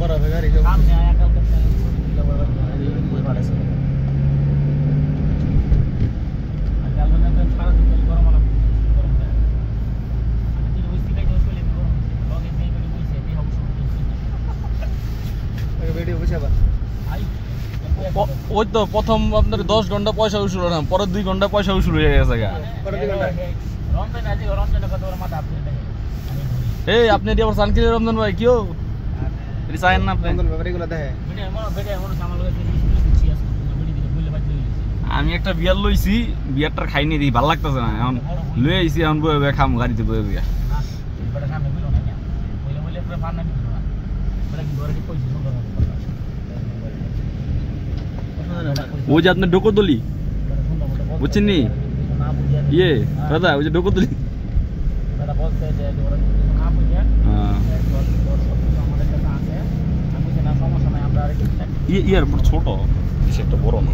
বড় গাড়ি যাবো সামনে আয়া কালকে দিলে বড় গাড়ি কই পারেছে আর কালকে না সারা দিন গরম আলা গরম দেয় আমি দিন ওই দিকে যাই চলে গরম লগে নেই বলে কইছে এই হাউস আগে ভিডিও বুঝাবা আই ওই তো প্রথম আপনার 10 ঘন্টা পয়সা উসুল হলাম, পরে 2 ঘন্টা পয়সা উসুল হয়ে গেছে গা। পরে 2 ঘন্টা রমজান আছে রমজান কত বড় মাথা আপনি এই আপনি এটি আবার সানকিলের রমজান ভাই কিও এটি চাইেন না আপনি? বন্ধন ব্যাপারে এগুলো দেখে ভিডিও মনে সামাল লগে দিচ্ছি আছে ভিডিও দিলে বলে বাজে আমি একটা বিয়ার লইছি, বিয়ারটা খাইনি দিই, ভালো লাগতেছে না। এখন লয়ে আইছি, এখন বয়ে খাম গাড়িতে বয়ে বইয়া। বড় সামনে বলো না বলে বলে পুরো পার না দিলো না বলে কি ঘরে কইছি সুন্দর ওই যে আপনার ডোকোদলি বুঝছেন নি ইয়ে দাদা, ওই যে ডোকোদলি দাদা বলতে যে ওরা না বুঝে আমাদের কাছে আছে আমি যে না সমস্যা নাই আমরা আরেকটু ইয়ার ছোট, বেশি একটা বড় না।